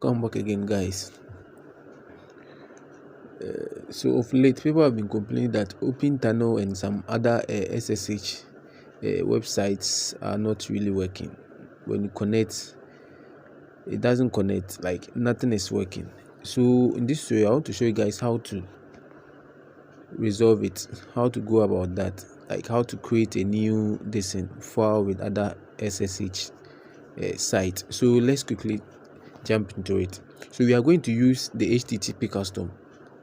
Welcome back again, guys. So of late, people have been complaining that Open Tunnel and some other SSH websites are not really working. When you connect, it doesn't connect, like nothing is working. So in this tutorial, I want to show you guys how to resolve it, how to go about that, like how to create a new file with other SSH site. So let's quickly jump into it. So we are going to use the HTTP custom.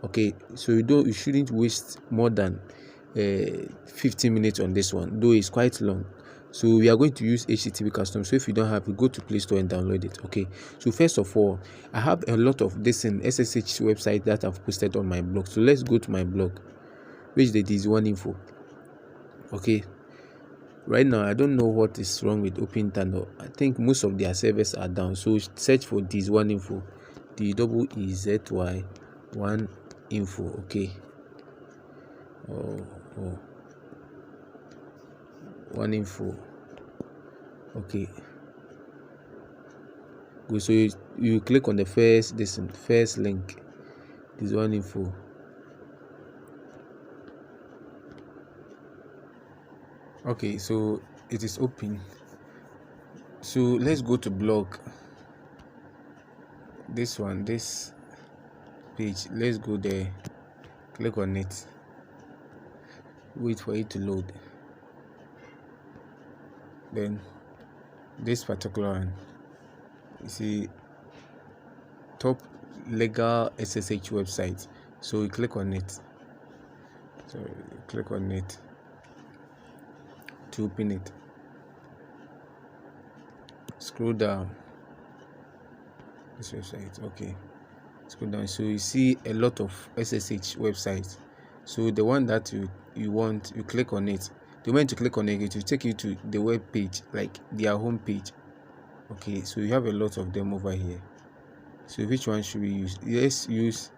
Okay, so you shouldn't waste more than 15 minutes on this one, though it's quite long. So we are going to use HTTP custom. So if you don't have it, go to Play Store and download it. Okay, so first of all, I have a lot of this in SSH website that I've posted on my blog. So let's go to my blog, which is one info. Okay, right now I don't know what is wrong with Open Tunnel. I think most of their servers are down. So search for this one info, DEEZY one info. Okay, one info. Okay, good. So you click on the first link, this one info. Okay, so it is open. So let's go to blog, this page. Let's go there, click on it, wait for it to load. Then this particular one, you see top legal SSH website. So you click on it. So you click on it to open it. Scroll down, this website. Okay, scroll down. So you see a lot of SSH websites. So the one that you want, you click on it. The moment you click on it, it will take you to the web page, like their home page. Okay, so you have a lot of them over here. So which one should we use? Let's use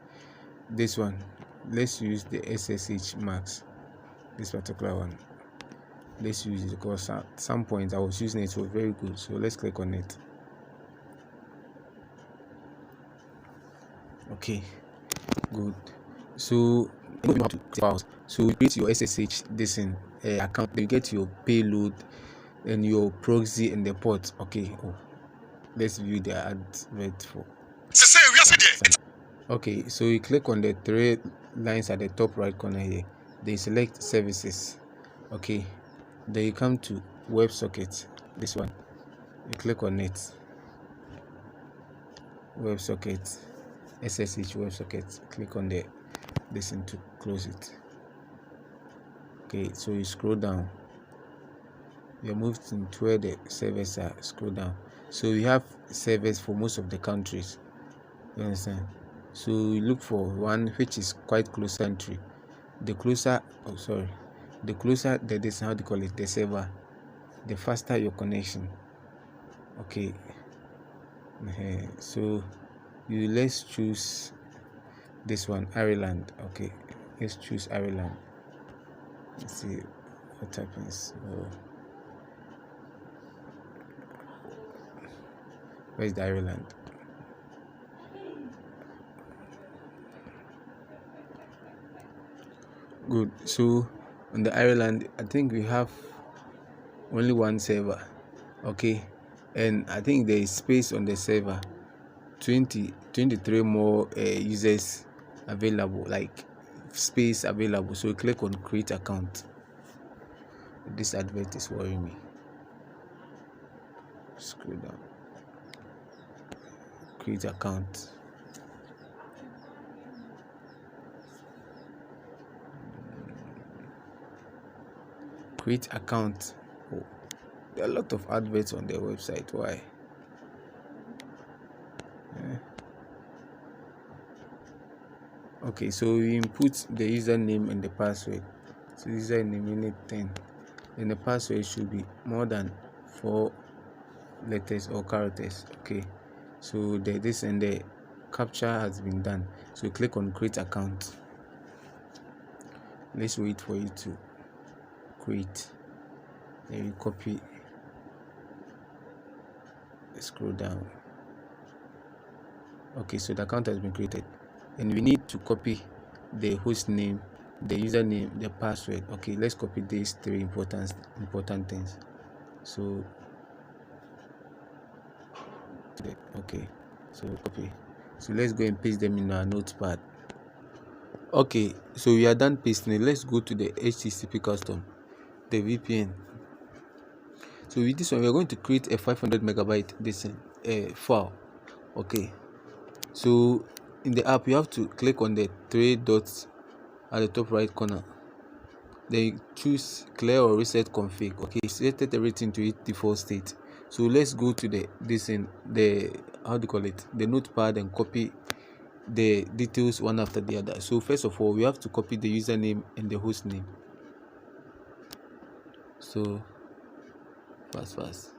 this one. Let's use the SSH Max, this particular one. Let's use it because at some point I was using it, so very good. So let's click on it. Okay, good. So so you create your SSH account. You get your payload and your proxy and the port. Okay, let's view the advert for. Okay, so you click on the three lines at the top right corner here. They select services. Okay, then you come to WebSocket, this one. You click on it. WebSocket, SSH WebSocket. Click on the to close it. Okay, so you scroll down. You're moved into where the servers are. Scroll down. So you have servers for most of the countries. You understand? So you look for one which is quite close entry. The closer the how do you call it, the server, the faster your connection. Okay, so let's choose this one, Ireland. Okay, let's choose Ireland. Let's see what happens. Where's the Ireland? Good. So on the Ireland, I think we have only one server. Okay, and I think there is space on the server, 23 more users available, like space available. So click on create account. This advert is worrying me. Scroll down, create account. Create account. There are a lot of adverts on their website. Why? Okay, so you input the username and the password. So username, you need 10, and the password should be more than 4 letters or characters. Okay, so this and the capture has been done. So click on create account. Let's wait for it to create. Then you copy, scroll down, Okay, so the account has been created, and we need to copy the host name, the username, the password. Okay, let's copy these three important things. So okay, so copy. So let's go and paste them in our notepad. Okay, so we are done pasting. Let's go to the HTTP custom, the VPN. So with this one, we are going to create a 500 megabyte file. Okay, so in the app, you have to click on the three dots at the top right corner. Then choose clear or reset config. Okay, set everything to its default state. So let's go to the notepad, and copy the details one after the other. So first of all, we have to copy the username and the host name. So fast.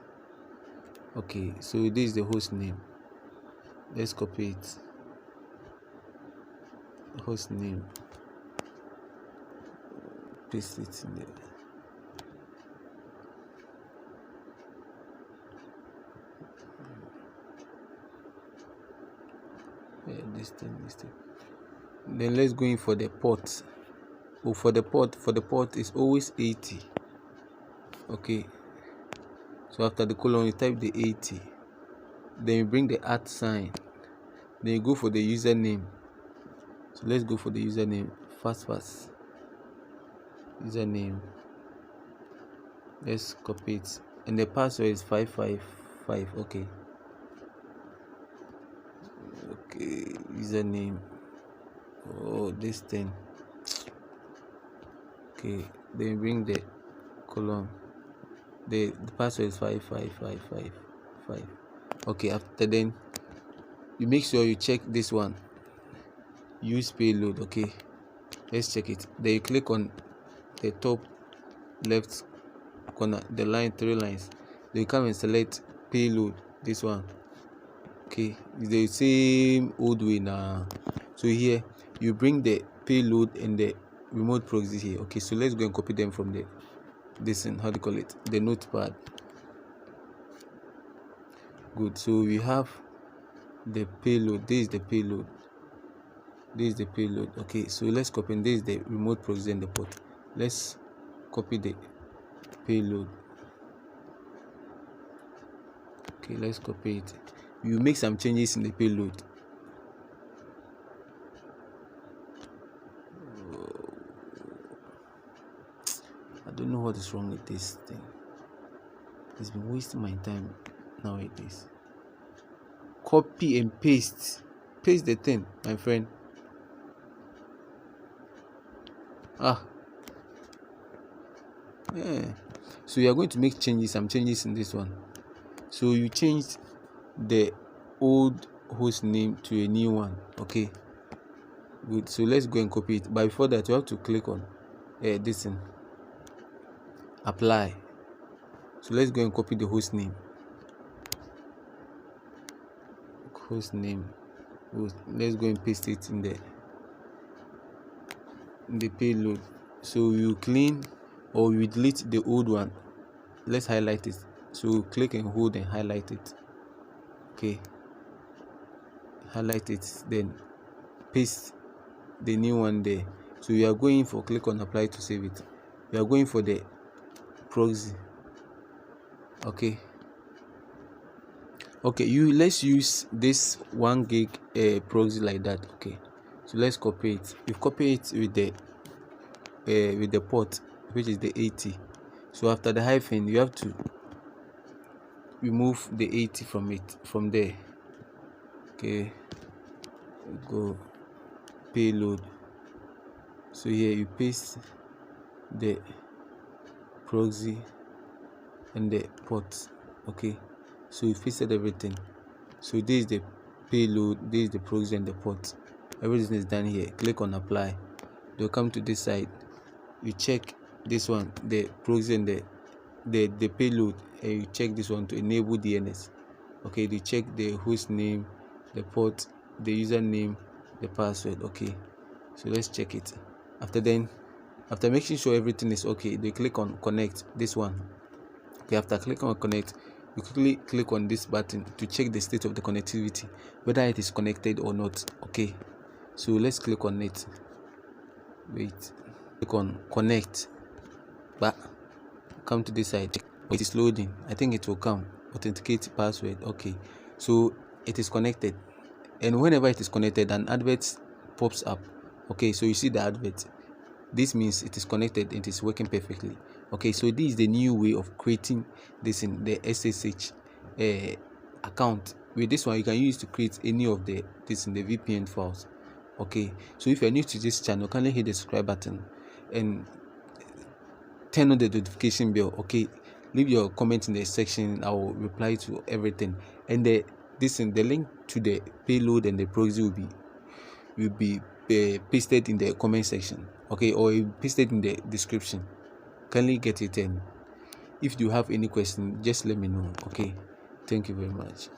Okay, so this is the host name. Let's copy it. Host name, paste it in there. This thing. Then let's go in for the port. For the port is always 80. Okay, so after the colon, you type the 80. Then you bring the @ sign. Then you go for the username. So let's go for the username. Fast. Username. Let's copy it. And the password is 555. Okay, username. Oh, this thing. Okay, then bring the column. The password is 55555. Okay, after then you make sure you check this one, use payload. Okay, let's check it. Then you click on the top left corner, the line, 3 lines. Then you come and select payload, this one. Okay, it's the same old way now. So here you bring the payload and the remote proxy here. Okay, so let's go and copy them from the the notepad. Good. So we have the payload. This is the payload. Okay, so let's copy, and this is the remote proxy and the port. Let's copy the payload. Okay, let's copy it. You make some changes in the payload. I don't know what is wrong with this thing. It's been wasting my time nowadays. Copy and paste the thing, my friend. So you are going to make some changes in this one. So you changed the old host name to a new one. Okay, good. So let's go and copy it. But before that, you have to click on this thing, apply. So let's go and copy the host name. Let's go and paste it in the payload. So you clean or you delete the old one. Let's highlight it. So click and hold and highlight it. Okay, highlight it, then paste the new one there. So you are going for, click on apply to save it. You are going for the proxy. Okay, let's use this 1 gig proxy like that. Okay, so let's copy it. You copy it with the port, which is the 80. So after the hyphen, you have to remove the 80 from there. Okay, go payload. So here you paste the proxy and the port. Okay, so you pasted everything. So this is the payload, this is the proxy and the port. Everything is done here. Click on apply. You'll come to this side. You check this one, the proxy and the payload, and you check this one to enable DNS. Okay, you check the host name, the port, the username, the password. Okay, so let's check it. After making sure everything is okay, they click on connect, this one. Okay, after clicking on connect, you quickly click on this button to check the state of the connectivity, whether it is connected or not. Okay, so let's click on it. Wait, click on connect, but come to this side. It is loading. I think it will come. Authenticate password. Okay, so it is connected, and whenever it is connected, an advert pops up. Okay, so you see the advert. This means it is connected and it is working perfectly. Okay, so this is the new way of creating this in the SSH account. With this one, you can use to create any of this in the VPN files. Okay, so if you're new to this channel, kindly hit the subscribe button and turn on the notification bell. Okay, leave your comment in the section. I will reply to everything, and the link to the payload and the proxy will be pasted in the comment section. Okay, or pasted in the description. Kindly get it, and if you have any question, just let me know. Okay, thank you very much.